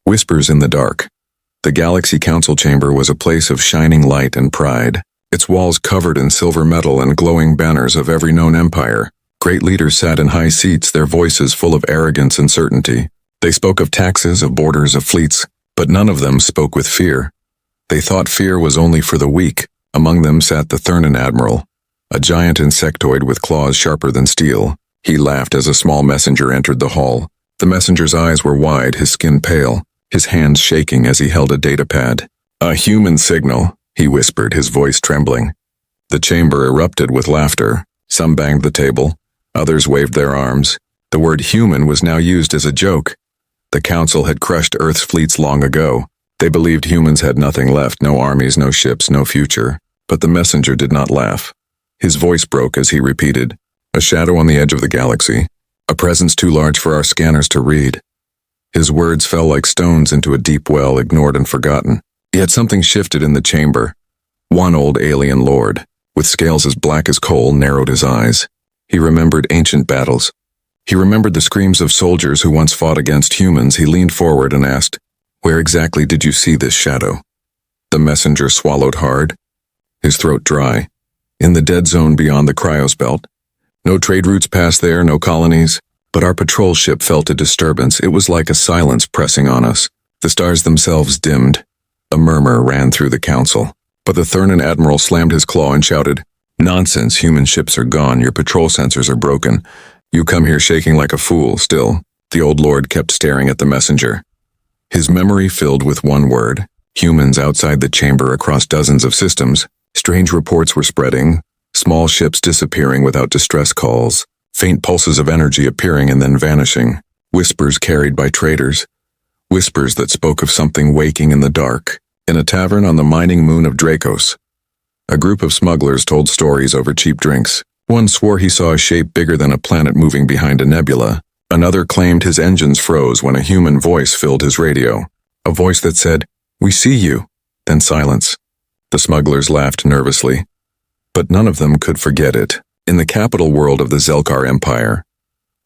Whispers in the dark. The Galaxy Council chamber was a place of shining light and pride, its walls covered in silver metal and glowing banners of every known empire. Great leaders sat in high seats, their voices full of arrogance and certainty. They spoke of taxes, of borders, of fleets, but none of them spoke with fear. They thought fear was only for the weak. Among them sat the Thernan Admiral, a giant insectoid with claws sharper than steel. He laughed as a small messenger entered the hall. The messenger's eyes were wide, his skin pale, his hands shaking as he held a datapad. "A human signal," he whispered, his voice trembling. The chamber erupted with laughter. Some banged the table, others waved their arms. The word human was now used as a joke. The Council had crushed Earth's fleets long ago. They believed humans had nothing left, no armies, no ships, no future. But the messenger did not laugh. His voice broke as he repeated, "A shadow on the edge of the galaxy. A presence too large for our scanners to read." His words fell like stones into a deep well, ignored and forgotten. Yet something shifted in the chamber. One old alien lord, with scales as black as coal, narrowed his eyes. He remembered ancient battles. He remembered the screams of soldiers who once fought against humans. He leaned forward and asked, "Where exactly did you see this shadow?" The messenger swallowed hard, his throat dry. "In the dead zone beyond the Cryos belt. No trade routes passed there, no colonies. But our patrol ship felt a disturbance. It was like a silence pressing on us. The stars themselves dimmed. A murmur ran through the council. But the Thernan Admiral slammed his claw and shouted, "Nonsense, human ships are gone, your patrol sensors are broken. You come here shaking like a fool." Still, the old lord kept staring at the messenger. His memory filled with one word: humans outside the chamber across dozens of systems. Strange reports were spreading, small ships disappearing without distress calls, faint pulses of energy appearing and then vanishing, whispers carried by traders, whispers that spoke of something waking in the dark, in a tavern on the mining moon of Dracos. A group of smugglers told stories over cheap drinks. One swore he saw a shape bigger than a planet moving behind a nebula. Another claimed his engines froze when a human voice filled his radio, a voice that said, "We see you," then silence. The smugglers laughed nervously, but none of them could forget it. In the capital world of the Zelkar Empire,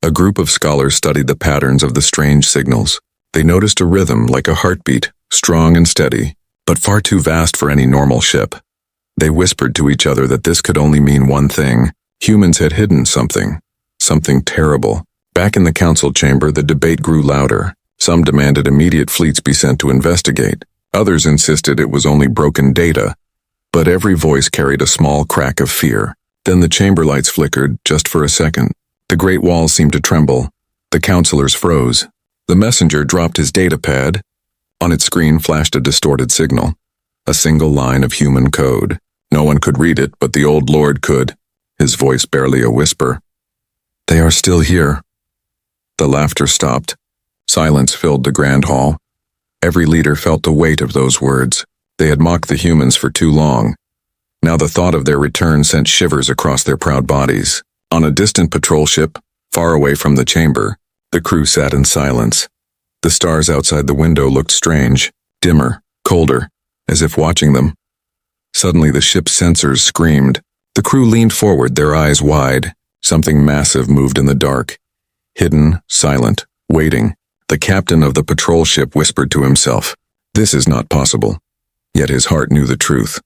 a group of scholars studied the patterns of the strange signals. They noticed a rhythm like a heartbeat, strong and steady, but far too vast for any normal ship. They whispered to each other that this could only mean one thing: humans had hidden something terrible. Back in the council chamber, the debate grew louder. Some demanded immediate fleets be sent to investigate. Others insisted it was only broken data. But every voice carried a small crack of fear. Then the chamber lights flickered, just for a second. The great walls seemed to tremble. The councilors froze. The messenger dropped his datapad. On its screen flashed a distorted signal. A single line of human code. No one could read it, but the old lord could, his voice barely a whisper. "They are still here." The laughter stopped. Silence filled the grand hall. Every leader felt the weight of those words. They had mocked the humans for too long. Now the thought of their return sent shivers across their proud bodies. On a distant patrol ship, far away from the chamber, the crew sat in silence. The stars outside the window looked strange, dimmer, colder, as if watching them. Suddenly the ship's sensors screamed. The crew leaned forward, their eyes wide. Something massive moved in the dark. Hidden, silent, waiting. The captain of the patrol ship whispered to himself, "This is not possible." Yet his heart knew the truth.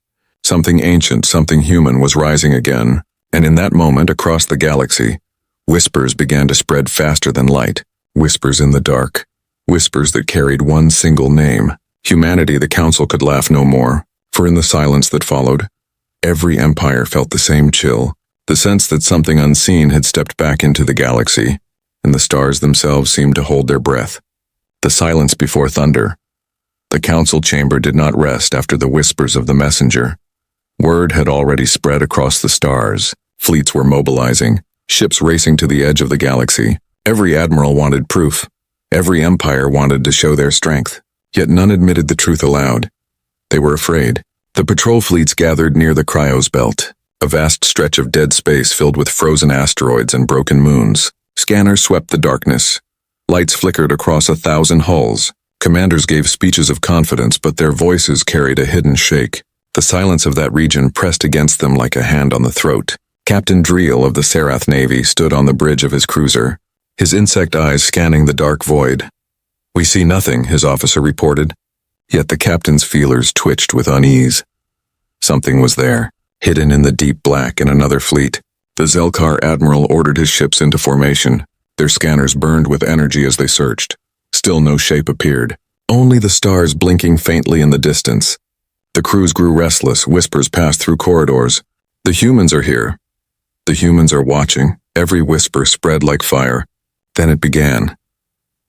Something ancient, something human was rising again, and in that moment, across the galaxy, whispers began to spread faster than light. Whispers in the dark. Whispers that carried one single name. Humanity. The council could laugh no more, for in the silence that followed, every empire felt the same chill, the sense that something unseen had stepped back into the galaxy, and the stars themselves seemed to hold their breath. The silence before thunder. The council chamber did not rest after the whispers of the messenger. Word had already spread across the stars. Fleets were mobilizing, ships racing to the edge of the galaxy. Every admiral wanted proof. Every empire wanted to show their strength. Yet none admitted the truth aloud. They were afraid. The patrol fleets gathered near the Cryos belt, a vast stretch of dead space filled with frozen asteroids and broken moons. Scanners swept the darkness. Lights flickered across 1,000 hulls. Commanders gave speeches of confidence, but their voices carried a hidden shake. The silence of that region pressed against them like a hand on the throat. Captain Dreel of the Serath Navy stood on the bridge of his cruiser, his insect eyes scanning the dark void. "We see nothing," his officer reported. Yet the captain's feelers twitched with unease. Something was there, hidden in the deep black in another fleet. The Zelkar admiral ordered his ships into formation. Their scanners burned with energy as they searched. Still no shape appeared, only the stars blinking faintly in the distance. The crews grew restless, whispers passed through corridors. "The humans are here. The humans are watching." Every whisper spread like fire. Then it began.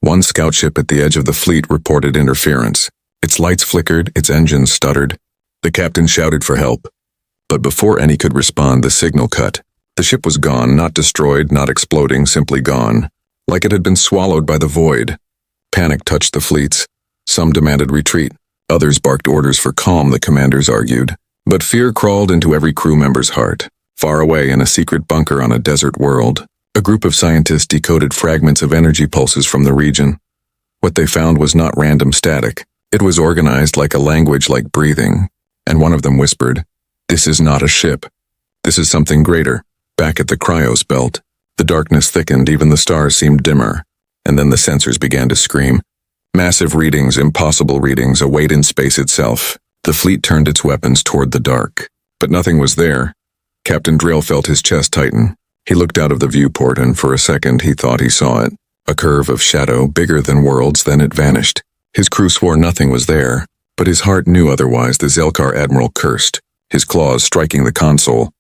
One scout ship at the edge of the fleet reported interference. Its lights flickered, its engines stuttered. The captain shouted for help. But before any could respond, the signal cut. The ship was gone, not destroyed, not exploding, simply gone. Like it had been swallowed by the void. Panic touched the fleets. Some demanded retreat. Others barked orders for calm, the commanders argued. But fear crawled into every crew member's heart. Far away in a secret bunker on a desert world, a group of scientists decoded fragments of energy pulses from the region. What they found was not random static. It was organized like a language, like breathing. And one of them whispered, "This is not a ship. This is something greater." Back at the cryos belt, the darkness thickened, even the stars seemed dimmer. And then the sensors began to scream. Massive readings, impossible readings, a weight in space itself. The fleet turned its weapons toward the dark. But nothing was there. Captain Drill felt his chest tighten. He looked out of the viewport, and for a second he thought he saw it. A curve of shadow, bigger than worlds, then it vanished. His crew swore nothing was there, but his heart knew otherwise. The Zelkar admiral cursed, his claws striking the console.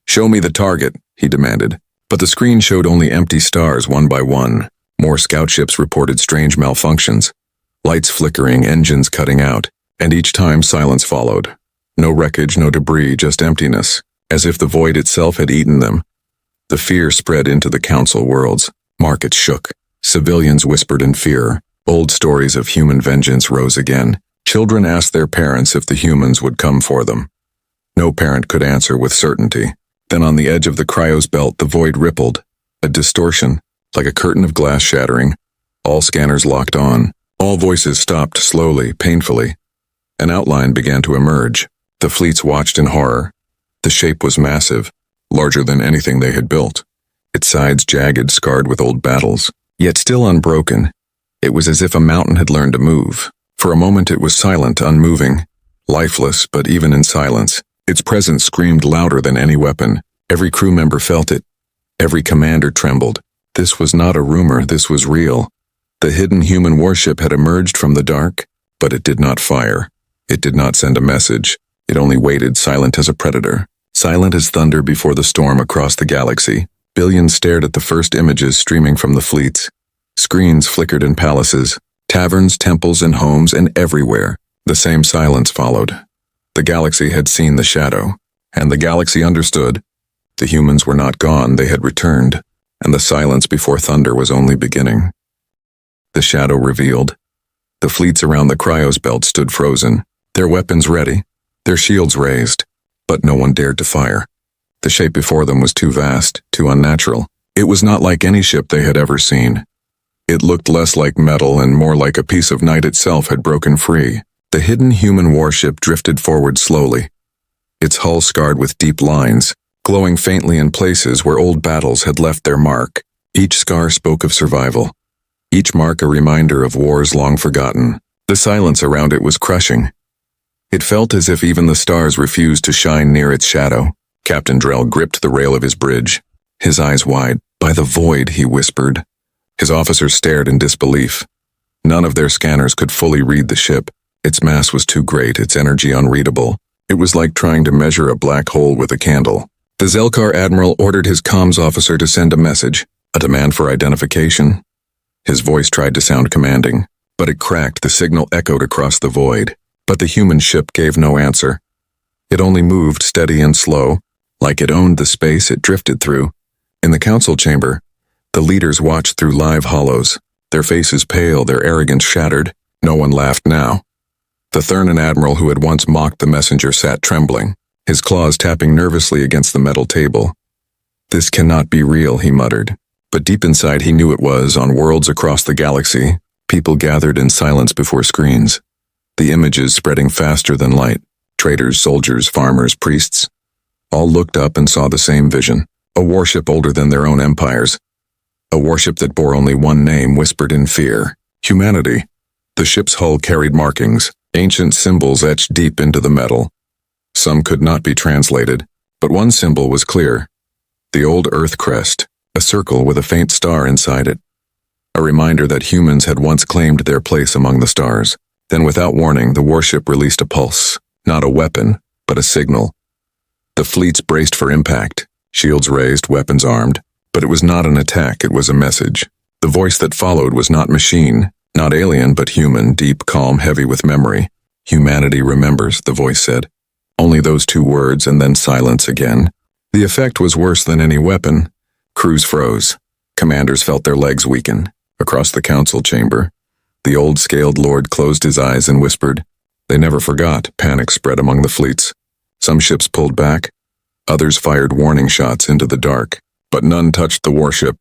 "Show me the target," he demanded. But the screen showed only empty stars one by one. More scout ships reported strange malfunctions. Lights flickering, engines cutting out, and each time silence followed. No wreckage, no debris, just emptiness, as if the void itself had eaten them. The fear spread into the council worlds. Markets shook. Civilians whispered in fear. Old stories of human vengeance rose again. Children asked their parents if the humans would come for them. No parent could answer with certainty. Then on the edge of the cryos belt, the void rippled. A distortion, like a curtain of glass shattering. All scanners locked on. All voices stopped slowly, painfully. An outline began to emerge. The fleets watched in horror. The shape was massive, larger than anything they had built. Its sides jagged, scarred with old battles, yet still unbroken. It was as if a mountain had learned to move. For a moment it was silent, unmoving, lifeless, but even in silence, its presence screamed louder than any weapon. Every crew member felt it. Every commander trembled. This was not a rumor, this was real. The hidden human warship had emerged from the dark, but it did not fire. It did not send a message. It only waited, silent as a predator. Silent as thunder before the storm across the galaxy. Billions stared at the first images streaming from the fleets. Screens flickered in palaces, taverns, temples, and homes, and everywhere. The same silence followed. The galaxy had seen the shadow, and the galaxy understood. The humans were not gone, they had returned, and the silence before thunder was only beginning. The shadow revealed. The fleets around the cryos belt stood frozen, their weapons ready, their shields raised. But no one dared to fire. The shape before them was too vast, too unnatural. It was not like any ship they had ever seen. It looked less like metal and more like a piece of night itself had broken free. The hidden human warship drifted forward slowly, its hull scarred with deep lines, glowing faintly in places where old battles had left their mark. Each scar spoke of survival, each mark a reminder of wars long forgotten. The silence around it was crushing. It felt as if even the stars refused to shine near its shadow. Captain Drell gripped the rail of his bridge, his eyes wide. "By the void," he whispered. His officers stared in disbelief. None of their scanners could fully read the ship. Its mass was too great, its energy unreadable. It was like trying to measure a black hole with a candle. The Zelkar admiral ordered his comms officer to send a message, a demand for identification. His voice tried to sound commanding, but it cracked. The signal echoed across the void. But the human ship gave no answer. It only moved steady and slow, like it owned the space it drifted through. In the council chamber, the leaders watched through live hollows, their faces pale, their arrogance shattered. No one laughed now. The Thurnan admiral who had once mocked the messenger sat trembling, his claws tapping nervously against the metal table. "This cannot be real," he muttered. But deep inside he knew it was. On worlds across the galaxy, people gathered in silence before screens. The images spreading faster than light. Traders, soldiers, farmers, priests. All looked up and saw the same vision. A warship older than their own empires. A warship that bore only one name, whispered in fear. Humanity. The ship's hull carried markings, ancient symbols etched deep into the metal. Some could not be translated, but one symbol was clear. The old Earth crest, a circle with a faint star inside it. A reminder that humans had once claimed their place among the stars. Then without warning, the warship released a pulse, not a weapon, but a signal. The fleets braced for impact, shields raised, weapons armed, but it was not an attack, it was a message. The voice that followed was not machine, not alien, but human, deep, calm, heavy with memory. Humanity remembers, the voice said. Only those two words and then silence again. The effect was worse than any weapon. Crews froze. Commanders felt their legs weaken. Across the council chamber, the old scaled lord closed his eyes and whispered. They never forgot. Panic spread among the fleets. Some ships pulled back. Others fired warning shots into the dark, but none touched the warship.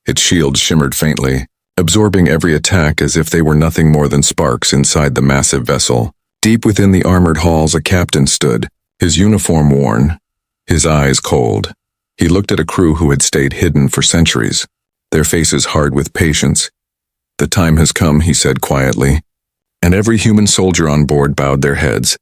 Its shields shimmered faintly, absorbing every attack as if they were nothing more than sparks inside the massive vessel. Deep within the armored halls, a captain stood, his uniform worn, his eyes cold. He looked at a crew who had stayed hidden for centuries, their faces hard with patience. The time has come, he said quietly, and every human soldier on board bowed their heads.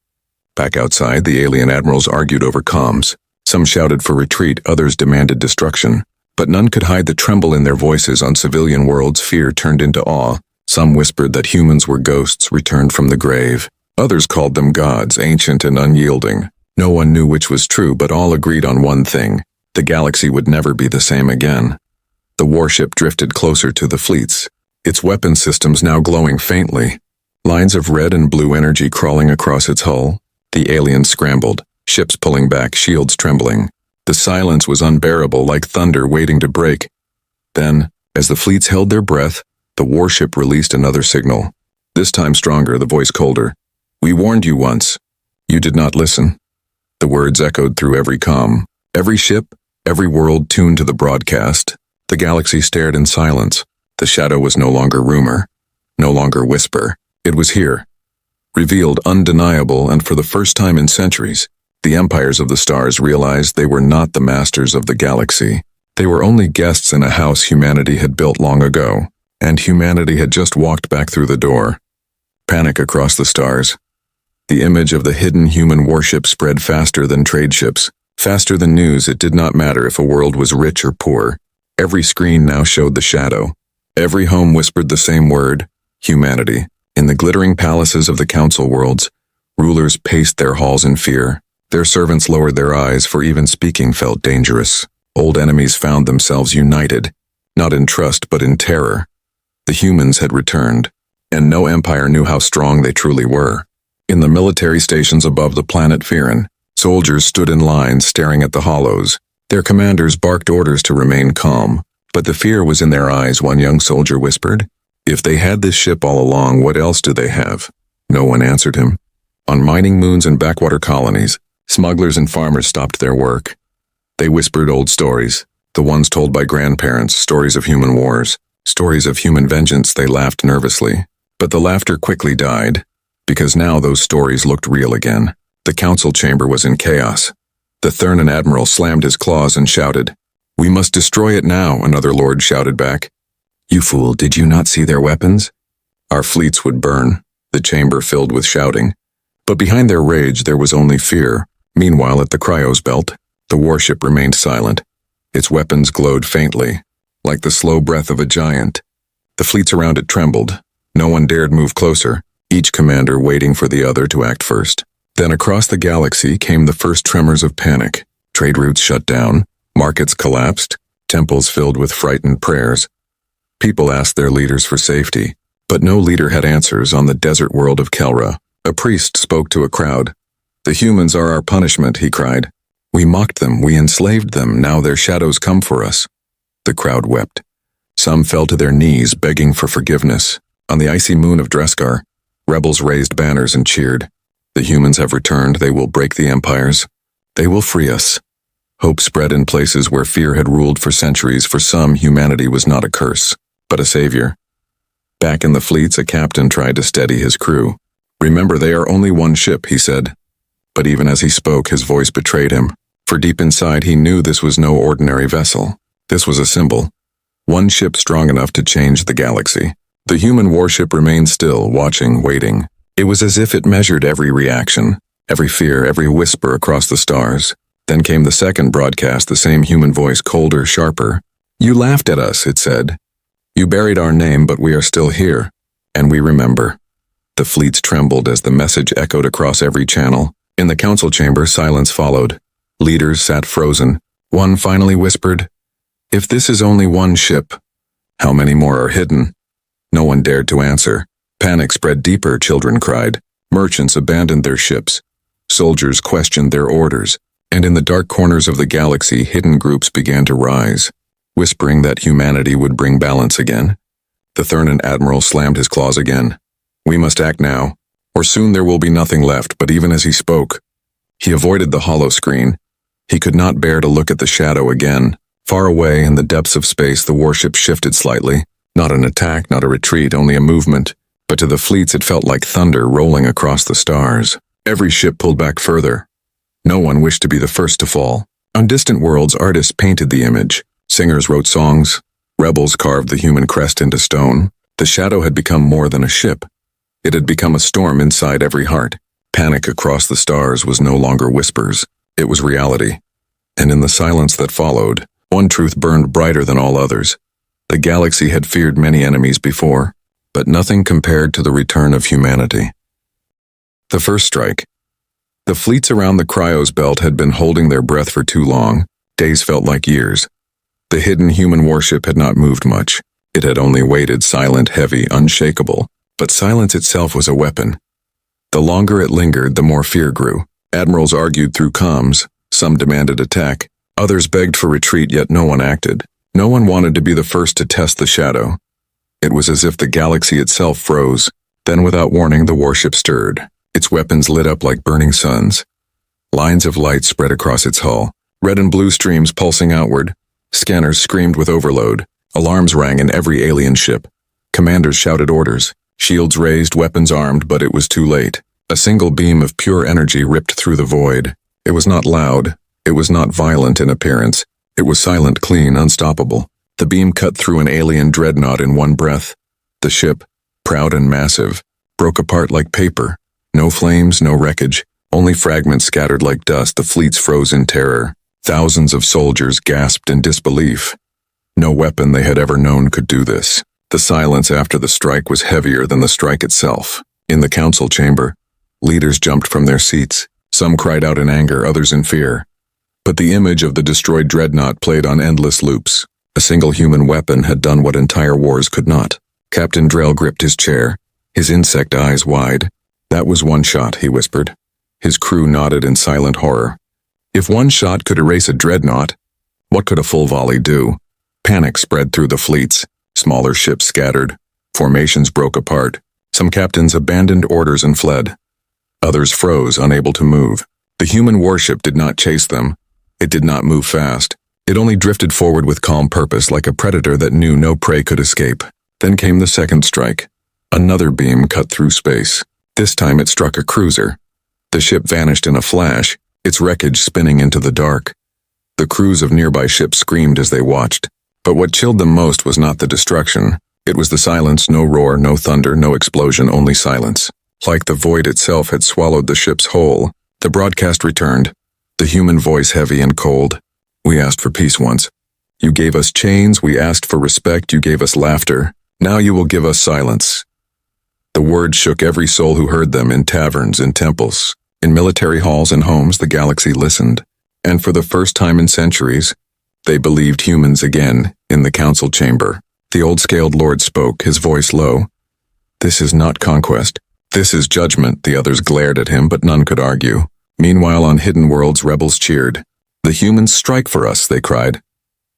Back outside, the alien admirals argued over comms. Some shouted for retreat, others demanded destruction. But none could hide the tremble in their voices. On civilian worlds, fear turned into awe. Some whispered that humans were ghosts returned from the grave. Others called them gods, ancient and unyielding. No one knew which was true, but all agreed on one thing. The galaxy would never be the same again. The warship drifted closer to the fleets, its weapon systems now glowing faintly. Lines of red and blue energy crawling across its hull. The aliens scrambled, ships pulling back, shields trembling. The silence was unbearable, like thunder waiting to break. Then, as the fleets held their breath, the warship released another signal. This time stronger, the voice colder. We warned you once. You did not listen. The words echoed through every comm. Every ship, every world tuned to the broadcast. The galaxy stared in silence. The shadow was no longer rumor, no longer whisper. It was here. Revealed, undeniable, and for the first time in centuries, the empires of the stars realized they were not the masters of the galaxy. They were only guests in a house humanity had built long ago, and humanity had just walked back through the door. Panic across the stars. The image of the hidden human warship spread faster than trade ships, faster than news. It did not matter if a world was rich or poor. Every screen now showed the shadow. Every home whispered the same word, humanity. In the glittering palaces of the council worlds, rulers paced their halls in fear. Their servants lowered their eyes, for even speaking felt dangerous. Old enemies found themselves united, not in trust but in terror. The humans had returned, and no empire knew how strong they truly were. In the military stations above the planet Firin, soldiers stood in line staring at the hollows. Their commanders barked orders to remain calm, but the fear was in their eyes. One young soldier whispered, "If they had this ship all along, what else do they have?" No one answered him. On mining moons and backwater colonies, smugglers and farmers stopped their work. They whispered old stories, the ones told by grandparents, stories of human wars, stories of human vengeance. They laughed nervously, but the laughter quickly died, because now those stories looked real again. The council chamber was in chaos. The Thurnan admiral slammed his claws and shouted, "We must destroy it now," another lord shouted back. "You fool, did you not see their weapons?" Our fleets would burn. The chamber filled with shouting. But behind their rage there was only fear. Meanwhile, at the Cryos belt, the warship remained silent. Its weapons glowed faintly, like the slow breath of a giant. The fleets around it trembled. No one dared move closer, each commander waiting for the other to act first. Then across the galaxy came the first tremors of panic. Trade routes shut down, markets collapsed, temples filled with frightened prayers. People asked their leaders for safety, but no leader had answers. On the desert world of Kelra, a priest spoke to a crowd. "The humans are our punishment," he cried. "We mocked them, we enslaved them, now their shadows come for us." The crowd wept. Some fell to their knees, begging for forgiveness. On the icy moon of Dreskar, rebels raised banners and cheered. "The humans have returned, they will break the empires. They will free us." Hope spread in places where fear had ruled for centuries. For some, humanity was not a curse, but a savior. Back in the fleets, a captain tried to steady his crew. "Remember, they are only one ship," he said. But even as he spoke, his voice betrayed him, for deep inside he knew this was no ordinary vessel. This was a symbol. One ship strong enough to change the galaxy. The human warship remained still, watching, waiting. It was as if it measured every reaction, every fear, every whisper across the stars. Then came the second broadcast, the same human voice, colder, sharper. "You laughed at us," it said. "You buried our name, but we are still here, and we remember." The fleets trembled as the message echoed across every channel. In the council chamber, silence followed. Leaders sat frozen. One finally whispered, "If this is only one ship, how many more are hidden?" No one dared to answer. Panic spread deeper, children cried. Merchants abandoned their ships. Soldiers questioned their orders. And in the dark corners of the galaxy, hidden groups began to rise, whispering that humanity would bring balance again. The Thurnan Admiral slammed his claws again. "We must act now, or soon there will be nothing left." But even as he spoke, he avoided the hollow screen. He could not bear to look at the shadow again. Far away in the depths of space, the warship shifted slightly. Not an attack, not a retreat, only a movement. But to the fleets it felt like thunder rolling across the stars. Every ship pulled back further. No one wished to be the first to fall. On distant worlds, artists painted the image. Singers wrote songs. Rebels carved the human crest into stone. The shadow had become more than a ship. It had become a storm inside every heart. Panic across the stars was no longer whispers. It was reality. And in the silence that followed, one truth burned brighter than all others. The galaxy had feared many enemies before, but nothing compared to the return of humanity. The first strike. The fleets around the Cryos belt had been holding their breath for too long. Days felt like years. The hidden human warship had not moved much. It had only waited, silent, heavy, unshakable. But silence itself was a weapon. The longer it lingered, the more fear grew. Admirals argued through comms. Some demanded attack. Others begged for retreat, yet no one acted. No one wanted to be the first to test the shadow. It was as if the galaxy itself froze. Then, without warning, the warship stirred. Its weapons lit up like burning suns. Lines of light spread across its hull, red and blue streams pulsing outward. Scanners screamed with overload. Alarms rang in every alien ship. Commanders shouted orders. Shields raised, weapons armed, but it was too late. A single beam of pure energy ripped through the void. It was not loud. It was not violent in appearance. It was silent, clean, unstoppable. The beam cut through an alien dreadnought in one breath. The ship, proud and massive, broke apart like paper. No flames, no wreckage, only fragments scattered like dust. The fleets froze in terror. Thousands of soldiers gasped in disbelief. No weapon they had ever known could do this. The silence after the strike was heavier than the strike itself. In the council chamber, leaders jumped from their seats. Some cried out in anger, others in fear. But the image of the destroyed dreadnought played on endless loops. A single human weapon had done what entire wars could not. Captain Drell gripped his chair, his insect eyes wide. "That was one shot," he whispered. His crew nodded in silent horror. If one shot could erase a dreadnought, what could a full volley do? Panic spread through the fleets. Smaller ships scattered. Formations broke apart. Some captains abandoned orders and fled. Others froze, unable to move. The human warship did not chase them. It did not move fast. It only drifted forward with calm purpose, like a predator that knew no prey could escape. Then came the second strike. Another beam cut through space. This time it struck a cruiser. The ship vanished in a flash, its wreckage spinning into the dark. The crews of nearby ships screamed as they watched. But what chilled them most was not the destruction. It was the silence, no roar, no thunder, no explosion, only silence. Like the void itself had swallowed the ship's whole, the broadcast returned, the human voice heavy and cold. "We asked for peace once. You gave us chains, we asked for respect, you gave us laughter. Now you will give us silence." The words shook every soul who heard them, in taverns, in temples, in military halls and homes. The galaxy listened. And for the first time in centuries, they believed humans again. In the council chamber, the old scaled lord spoke, his voice low. "This is not conquest. This is judgment." The others glared at him, but none could argue. Meanwhile, on hidden worlds, rebels cheered. "The humans strike for us," they cried.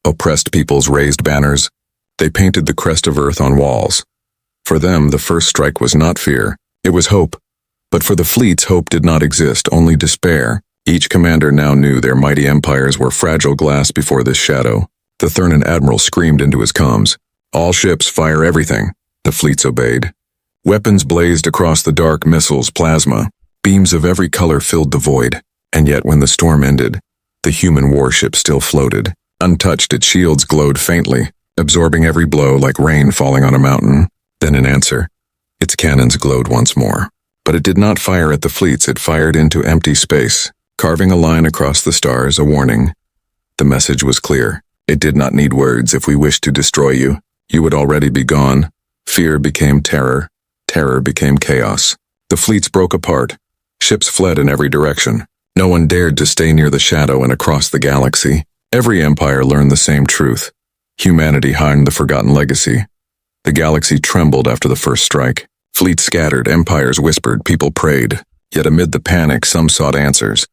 Oppressed peoples raised banners. They painted the crest of earth on walls. For them, the first strike was not fear. It was hope. But for the fleets, hope did not exist, only despair. Each commander now knew their mighty empires were fragile glass before this shadow. The Thurnan Admiral screamed into his comms. "All ships, fire everything." The fleets obeyed. Weapons blazed across the dark, missiles, plasma. Beams of every color filled the void. And yet when the storm ended, the human warship still floated. Untouched, its shields glowed faintly, absorbing every blow like rain falling on a mountain. Then in answer, its cannons glowed once more. But it did not fire at the fleets, it fired into empty space, carving a line across the stars, a warning. The message was clear. It did not need words. If we wished to destroy you, you would already be gone. Fear became terror. Terror became chaos. The fleets broke apart. Ships fled in every direction. No one dared to stay near the shadow and across the galaxy. Every empire learned the same truth. Humanity hid the forgotten legacy. The galaxy trembled after the first strike. Fleets scattered, empires whispered, people prayed. Yet amid the panic, some sought answers.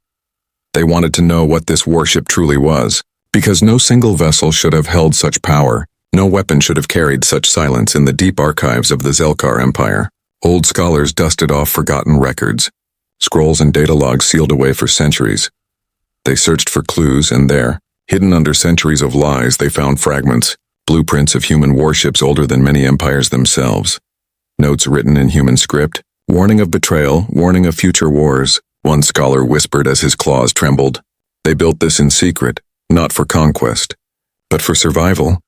They wanted to know what this warship truly was, because no single vessel should have held such power. No weapon should have carried such silence in the deep archives of the Zelkar Empire. Old scholars dusted off forgotten records. Scrolls and data logs sealed away for centuries. They searched for clues, and there, hidden under centuries of lies, they found fragments, blueprints of human warships older than many empires themselves. Notes written in human script, warning of betrayal, warning of future wars. One scholar whispered as his claws trembled. They built this in secret, not for conquest, but for survival.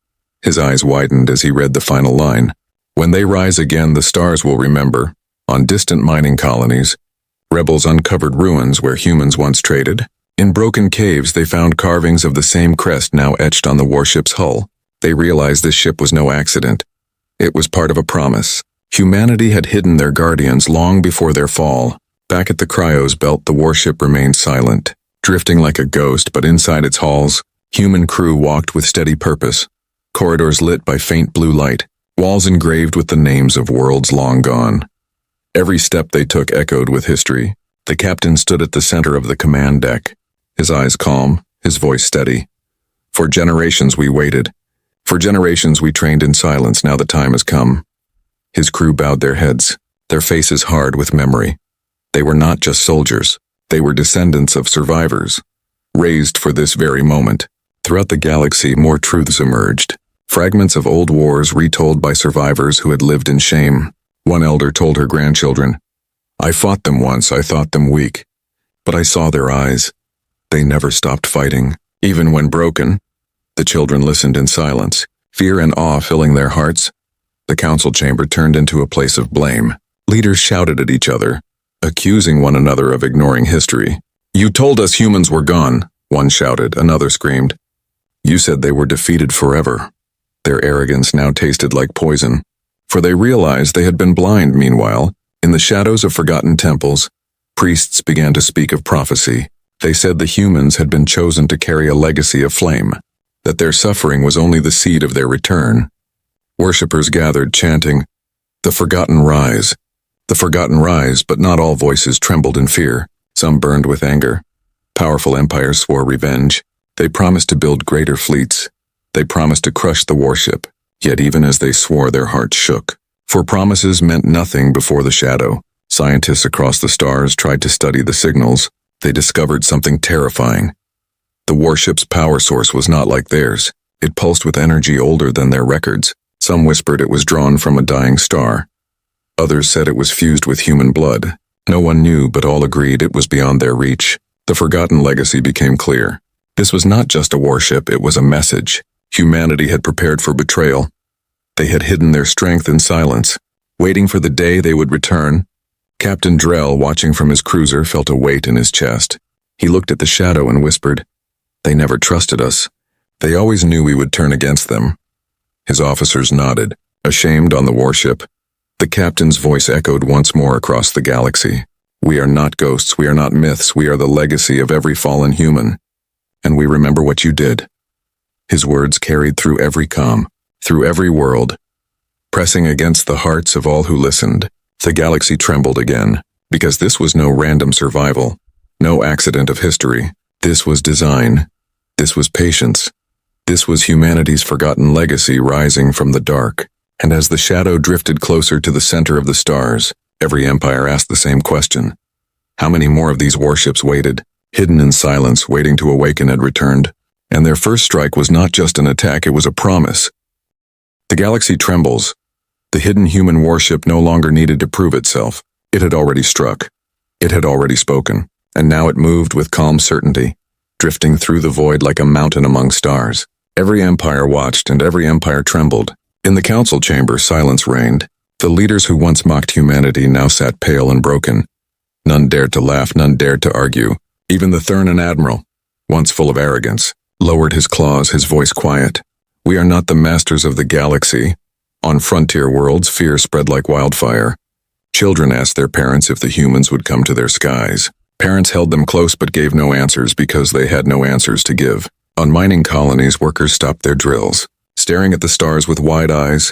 His eyes widened as he read the final line. When they rise again, the stars will remember. On distant mining colonies, rebels uncovered ruins where humans once traded. In broken caves, they found carvings of the same crest now etched on the warship's hull. They realized this ship was no accident. It was part of a promise. Humanity had hidden their guardians long before their fall. Back at the Cryos belt, the warship remained silent, drifting like a ghost, but inside its halls, human crew walked with steady purpose. Corridors lit by faint blue light, walls engraved with the names of worlds long gone. Every step they took echoed with history. The captain stood at the center of the command deck, his eyes calm, his voice steady. For generations we waited. For generations we trained in silence. Now the time has come. His crew bowed their heads, their faces hard with memory. They were not just soldiers. They were descendants of survivors, raised for this very moment. Throughout the galaxy, more truths emerged. Fragments of old wars retold by survivors who had lived in shame. One elder told her grandchildren, "I fought them once, I thought them weak. But I saw their eyes. They never stopped fighting, even when broken." The children listened in silence, fear and awe filling their hearts. The council chamber turned into a place of blame. Leaders shouted at each other, accusing one another of ignoring history. "You told us humans were gone," one shouted, another screamed. "You said they were defeated forever." Their arrogance now tasted like poison, for they realized they had been blind. Meanwhile, in the shadows of forgotten temples, priests began to speak of prophecy. They said the humans had been chosen to carry a legacy of flame, that their suffering was only the seed of their return. Worshippers gathered, chanting, "The forgotten rise. The forgotten rise," but not all voices trembled in fear. Some burned with anger. Powerful empires swore revenge. They promised to build greater fleets. They promised to crush the warship. Yet even as they swore, their hearts shook. For promises meant nothing before the shadow. Scientists across the stars tried to study the signals. They discovered something terrifying. The warship's power source was not like theirs. It pulsed with energy older than their records. Some whispered it was drawn from a dying star. Others said it was fused with human blood. No one knew, but all agreed it was beyond their reach. The forgotten legacy became clear. This was not just a warship, it was a message. Humanity had prepared for betrayal. They had hidden their strength in silence, waiting for the day they would return. Captain Drell, watching from his cruiser, felt a weight in his chest. He looked at the shadow and whispered, "They never trusted us. They always knew we would turn against them." His officers nodded, ashamed on the warship. The captain's voice echoed once more across the galaxy. "We are not ghosts, we are not myths, we are the legacy of every fallen human. And we remember what you did." His words carried through every comm, through every world, pressing against the hearts of all who listened. The galaxy trembled again, because this was no random survival, no accident of history. This was design. This was patience. This was humanity's forgotten legacy rising from the dark. And as the shadow drifted closer to the center of the stars, every empire asked the same question. How many more of these warships waited, hidden in silence, waiting to awaken and returned? And their first strike was not just an attack, it was a promise. The galaxy trembles. The hidden human warship no longer needed to prove itself. It had already struck. It had already spoken. And now it moved with calm certainty, drifting through the void like a mountain among stars. Every empire watched and every empire trembled. In the council chamber, silence reigned. The leaders who once mocked humanity now sat pale and broken. None dared to laugh, none dared to argue. Even the Thurnan admiral, once full of arrogance, lowered his claws, his voice quiet. We are not the masters of the galaxy. On frontier worlds, fear spread like wildfire. Children asked their parents if the humans would come to their skies. Parents held them close but gave no answers because they had no answers to give. On mining colonies, workers stopped their drills, staring at the stars with wide eyes,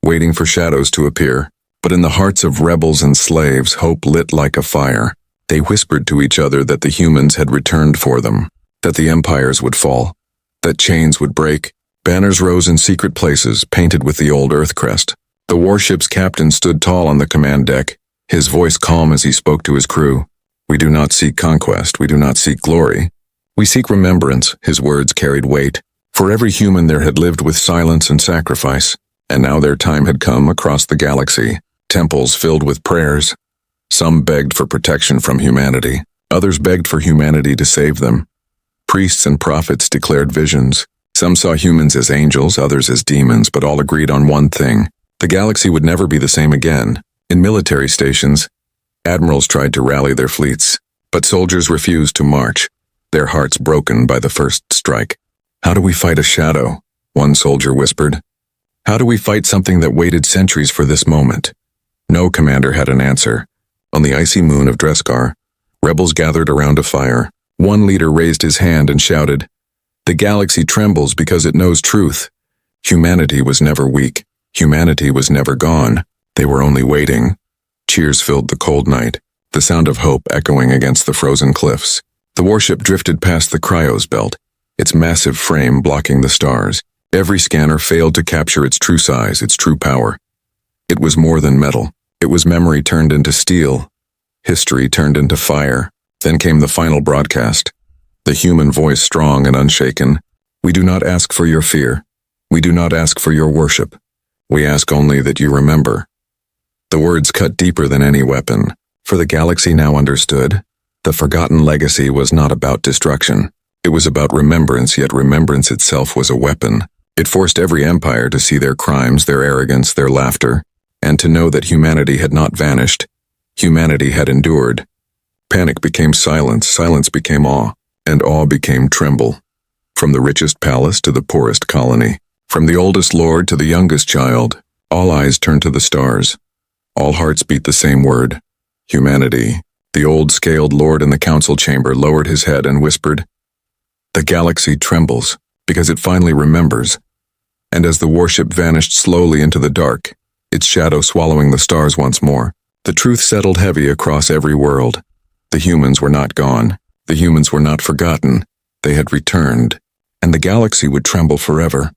waiting for shadows to appear. But in the hearts of rebels and slaves, hope lit like a fire. They whispered to each other that the humans had returned for them, that the empires would fall, that chains would break. Banners rose in secret places, painted with the old Earth crest. The warship's captain stood tall on the command deck, his voice calm as he spoke to his crew. We do not seek conquest, we do not seek glory. We seek remembrance. His words carried weight. For every human there had lived with silence and sacrifice, and now their time had come across the galaxy. Temples filled with prayers. Some begged for protection from humanity. Others begged for humanity to save them. Priests and prophets declared visions. Some saw humans as angels, others as demons, but all agreed on one thing. The galaxy would never be the same again. In military stations, admirals tried to rally their fleets, but soldiers refused to march, their hearts broken by the first strike. How do we fight a shadow? One soldier whispered. How do we fight something that waited centuries for this moment? No commander had an answer. On the icy moon of Dreskar, rebels gathered around a fire. One leader raised his hand and shouted, "The galaxy trembles because it knows truth." Humanity was never weak. Humanity was never gone. They were only waiting. Cheers filled the cold night, the sound of hope echoing against the frozen cliffs. The warship drifted past the cryos belt, its massive frame blocking the stars. Every scanner failed to capture its true size, its true power. It was more than metal. It was memory turned into steel, history turned into fire. Then came the final broadcast, the human voice strong and unshaken. We do not ask for your fear. We do not ask for your worship. We ask only that you remember. The words cut deeper than any weapon, for the galaxy now understood. The forgotten legacy was not about destruction. It was about remembrance, yet remembrance itself was a weapon. It forced every empire to see their crimes, their arrogance, their laughter, and to know that humanity had not vanished. Humanity had endured. Panic became silence, silence became awe, and awe became tremble. From the richest palace to the poorest colony, from the oldest lord to the youngest child, all eyes turned to the stars. All hearts beat the same word, humanity. The old scaled lord in the council chamber lowered his head and whispered, "The galaxy trembles because it finally remembers." And as the warship vanished slowly into the dark, its shadow swallowing the stars once more, the truth settled heavy across every world. The humans were not gone. The humans were not forgotten. They had returned, and the galaxy would tremble forever.